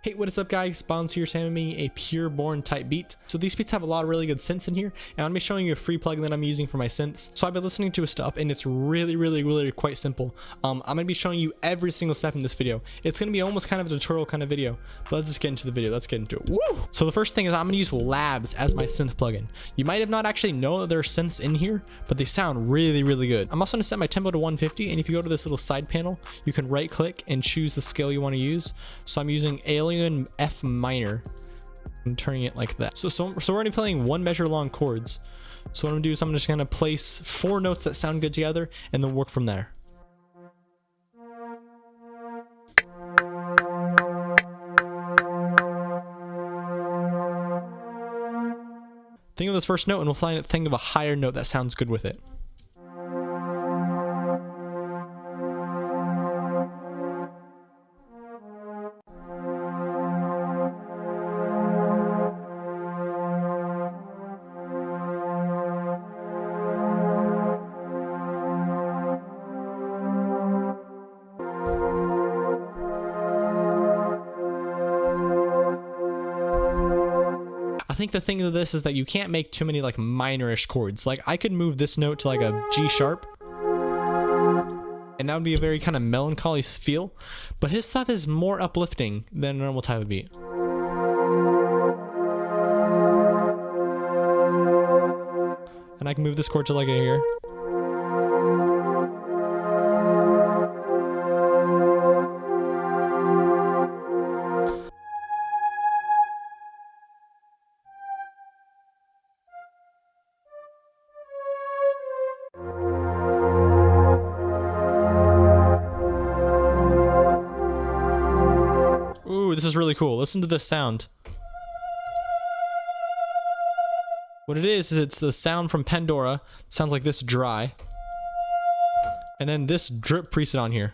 Hey, what is up guys, Bongonzo here, saying me a Pierre Bourne type beat. So these beats have a lot of really good synths in here, and I'm gonna be showing you a free plugin that I'm using for my synths. So I've been listening to his stuff and it's really quite simple. I'm gonna be showing you every single step in this video. It's gonna be almost kind of a tutorial kind of video, but let's just get into the video. Let's get into it. Woo! So the first thing is I'm gonna use Labs as my synth plugin. You might have not actually know that there are synths in here, but they sound really good. I'm also gonna set my tempo to 150, and if you go to this little side panel, you can right click and choose the scale you want to use. So I'm using Alien F minor and turning it like that. So we're already playing one measure long chords. So what I'm gonna do is I'm just gonna place 4 notes that sound good together and then work from there. Think of this first note and we'll think of a higher note that sounds good with it. I think the thing of this is that you can't make too many like minorish chords. Like I could move this note to like a G sharp, and that would be a very kind of melancholy feel, but his stuff is more uplifting than a normal type of beat. And I can move this chord to like a here. Ooh, this is really cool. Listen to this sound. What it is it's the sound from Pandora. It sounds like this dry. And then this drip preset on here.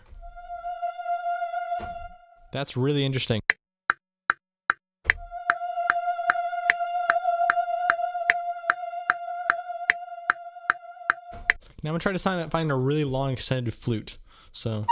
That's really interesting. Now I'm gonna try to find a really long extended flute. So.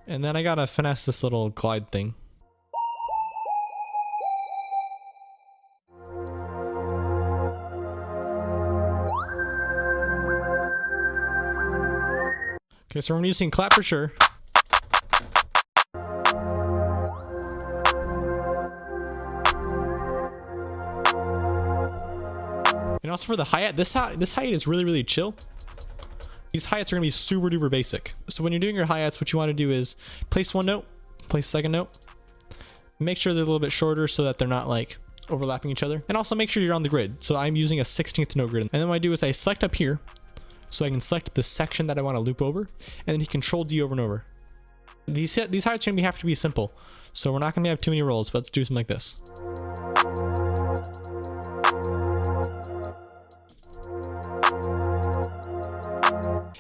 And then I gotta finesse this little glide thing. Okay, so I'm using clap for sure. And also for the hi-hat, this hi-hat is really chill. These hi-hats are gonna be super duper basic. So when you're doing your hi-hats, what you want to do is place one note, place second note, make sure they're a little bit shorter so that they're not like overlapping each other, and also make sure you're on the grid. So I'm using a 16th note grid, and then what I do is I select up here so I can select the section that I want to loop over, and then you Control D over and over. These hi-hats are gonna have to be simple, so we're not gonna have too many rolls, but let's do something like this.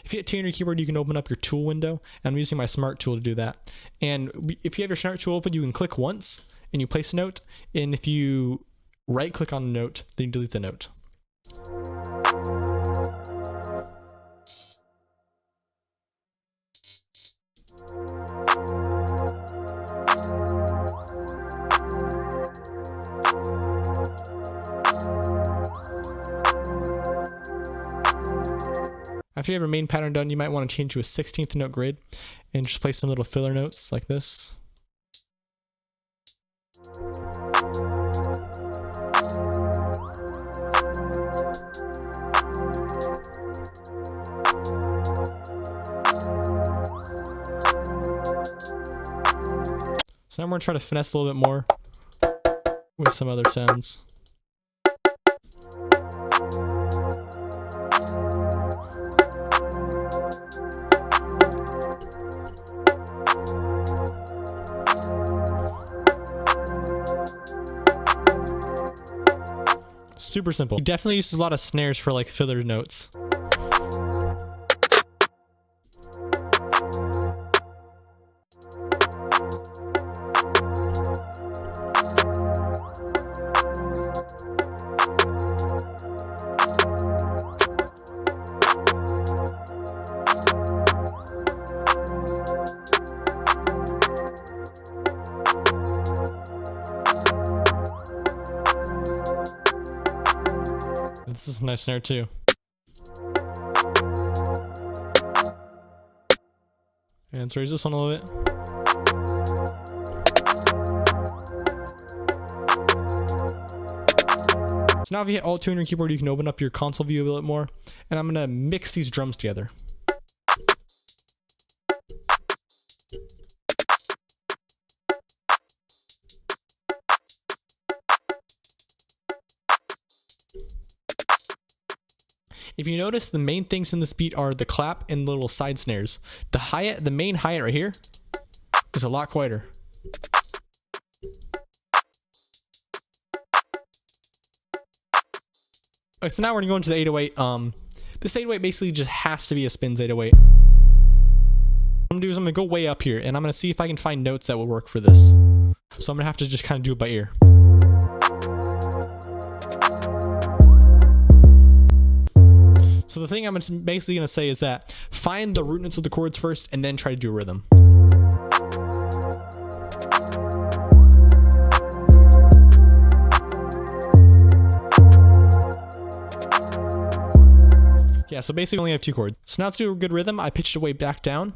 If you hit T on your keyboard, you can open up your tool window, and I'm using my smart tool to do that. And if you have your smart tool open, you can click once and you place a note, and if you right click on the note, then you delete the note. After you have your main pattern done, you might want to change to a 16th note grid and just place some little filler notes like this. So now we're going to try to finesse a little bit more with some other sounds. Super simple. He definitely uses a lot of snares for like filler notes. is a nice snare too. And let's raise this one a little bit. So now if you hit Alt 2 on your keyboard, you can open up your console view a little bit more. And I'm gonna mix these drums together. If you notice, the main things in this beat are the clap and little side snares. The main hi-hat right here is a lot quieter. Okay, so now we're gonna go into the 808. This 808 basically just has to be a spins 808. What I'm gonna do is I'm gonna go way up here and I'm gonna see if I can find notes that will work for this. So I'm gonna have to just kind of do it by ear. So the thing I'm basically going to say is that find the root notes of the chords first and then try to do a rhythm. Yeah, so basically we only have 2 chords. So now let's do a good rhythm. I pitched it way back down.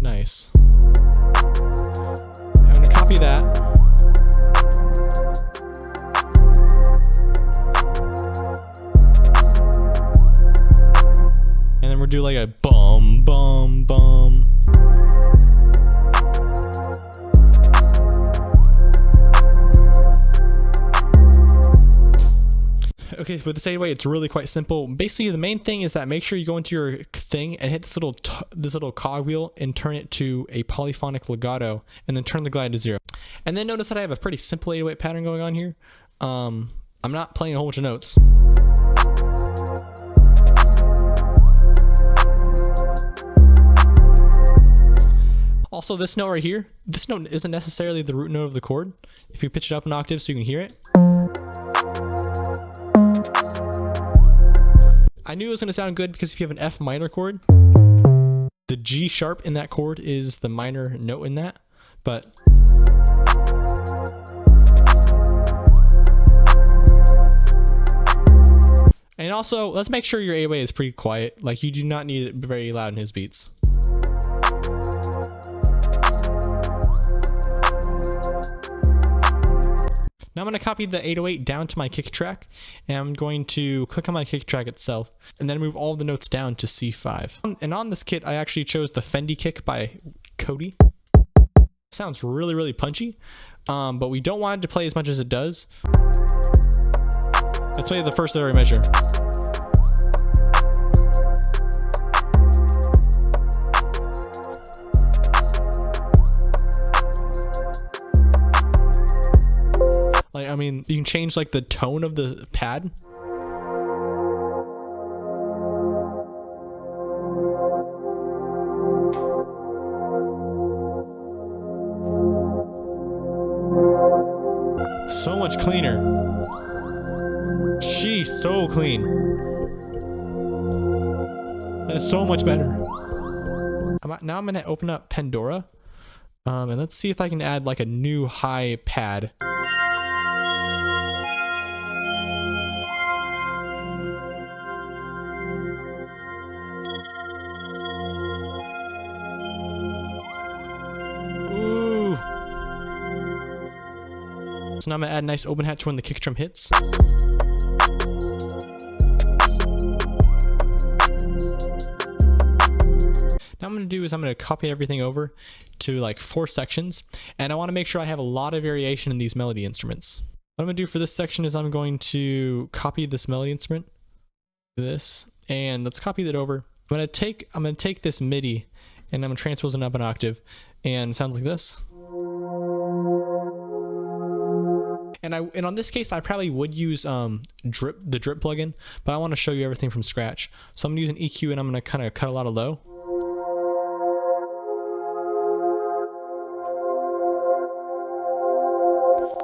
Nice. I'm going to copy that. And then we'll do like a bum, bum, bum. Okay, with this 808, it's really quite simple. Basically, the main thing is that make sure you go into your thing and hit this little cog wheel and turn it to a polyphonic legato, and then turn the glide to 0. And then notice that I have a pretty simple 808 pattern going on here. I'm not playing a whole bunch of notes. Also, this note right here, this note isn't necessarily the root note of the chord. If you pitch it up an octave so you can hear it. I knew it was going to sound good because if you have an F minor chord, the G sharp in that chord is the minor note in that, but and also let's make sure your 808 is pretty quiet. Like, you do not need it very loud in his beats. Now I'm going to copy the 808 down to my kick track, and I'm going to click on my kick track itself, and then move all the notes down to C5. And on this kit, I actually chose the Fendi kick by Cody. Sounds really, really punchy, but we don't want it to play as much as it does. Let's play the first of every measure. Like, I mean, you can change like the tone of the pad. So much cleaner. She's so clean. That is so much better. Now I'm gonna open up Pandora, and let's see if I can add like a new high pad. So now I'm gonna add a nice open hat to when the kick drum hits. Now I'm gonna do is I'm gonna copy everything over to like 4 sections, and I want to make sure I have a lot of variation in these melody instruments. What I'm gonna do for this section is I'm going to copy this melody instrument, this, and let's copy that over. I'm gonna take this MIDI and I'm gonna transpose it up an octave, and it sounds like this. And on this case, I probably would use the drip plugin, but I want to show you everything from scratch. So I'm using EQ, and I'm going to kind of cut a lot of low.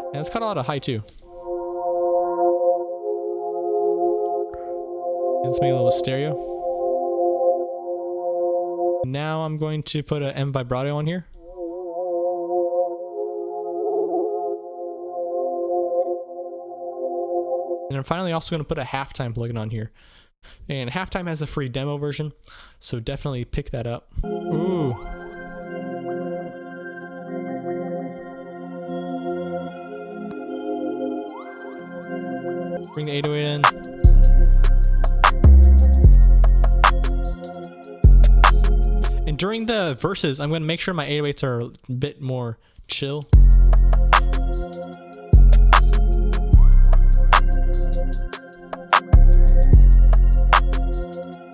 And let's cut a lot of high too. And let's make a little stereo. Now I'm going to put an M vibrato on here. And I'm finally also going to put a halftime plugin on here. And halftime has a free demo version, so definitely pick that up. Ooh. Bring the 808 in. And during the verses, I'm going to make sure my 808s are a bit more chill.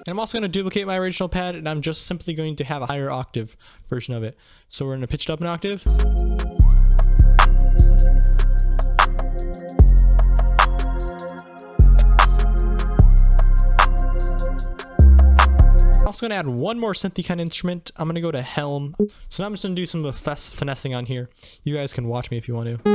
And I'm also going to duplicate my original pad, and I'm just simply going to have a higher octave version of it. So we're going to pitch it up an octave. I'm also going to add one more synthy kind of instrument. I'm going to go to Helm. So now I'm just going to do some finessing on here. You guys can watch me if you want to.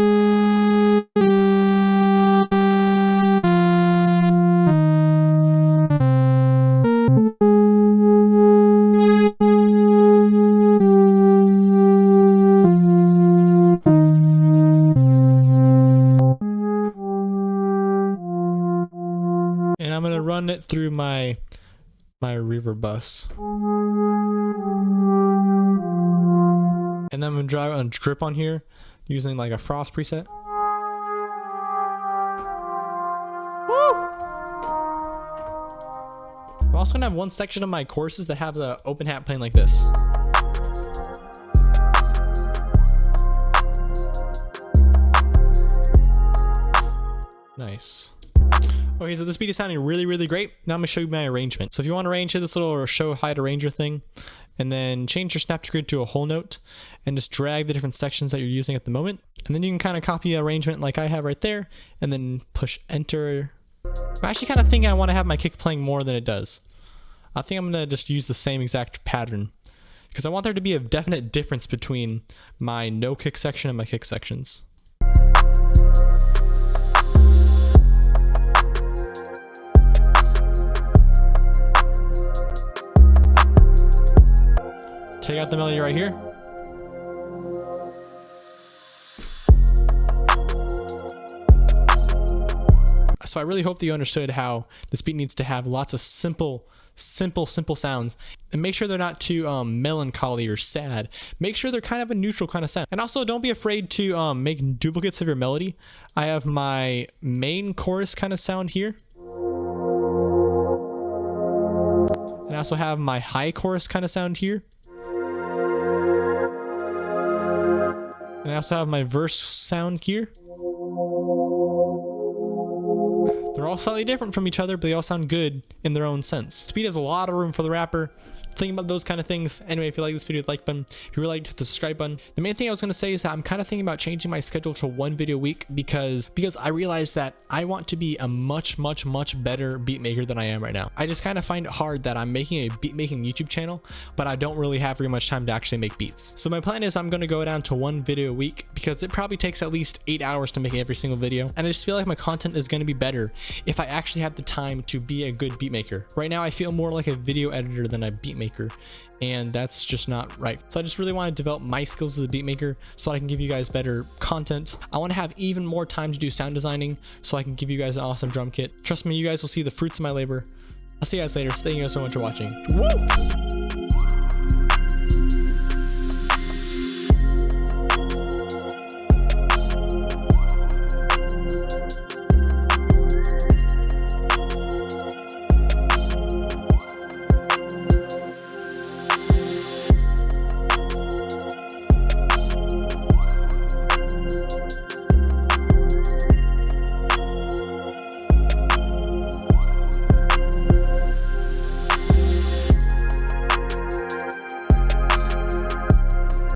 And I'm going to run it through my reverb bus. And then I'm going to drag a grip on here using like a frost preset. Woo! I'm also going to have one section of my choruses that have the open hat playing like this. Nice. Okay, so this beat is sounding really, really great. Now I'm going to show you my arrangement. So if you want to arrange it, this little show hide arranger thing, and then change your snap to grid to a whole note, and just drag the different sections that you're using at the moment. And then you can kind of copy the arrangement like I have right there, and then push enter. I'm actually kind of thinking I want to have my kick playing more than it does. I think I'm going to just use the same exact pattern, because I want there to be a definite difference between my no kick section and my kick sections. Take out the melody right here. So I really hope that you understood how this beat needs to have lots of simple sounds, and make sure they're not too melancholy or sad. Make sure they're kind of a neutral kind of sound. And also don't be afraid to make duplicates of your melody. I have my main chorus kind of sound here. And I also have my high chorus kind of sound here. And I also have my verse sound here. They're all slightly different from each other, but they all sound good in their own sense. This beat has a lot of room for the rapper. Think about those kind of things. Anyway, if you like this video, like button. If you really liked, hit the subscribe button. The main thing I was going to say is that I'm kind of thinking about changing my schedule to one video a week because I realized that I want to be a much better beat maker than I am right now. I just kind of find it hard that I'm making a beat making YouTube channel, but I don't really have very much time to actually make beats. So my plan is I'm going to go down to one video a week because it probably takes at least 8 hours to make every single video. And I just feel like my content is going to be better if I actually have the time to be a good beat maker. Right now, I feel more like a video editor than a beat maker, and that's just not right. So I just really want to develop my skills as a beat maker so I can give you guys better content. I want to have even more time to do sound designing so I can give you guys an awesome drum kit. Trust me, you guys will see the fruits of my labor. I'll see you guys later. Thank you guys so much for watching. Woo!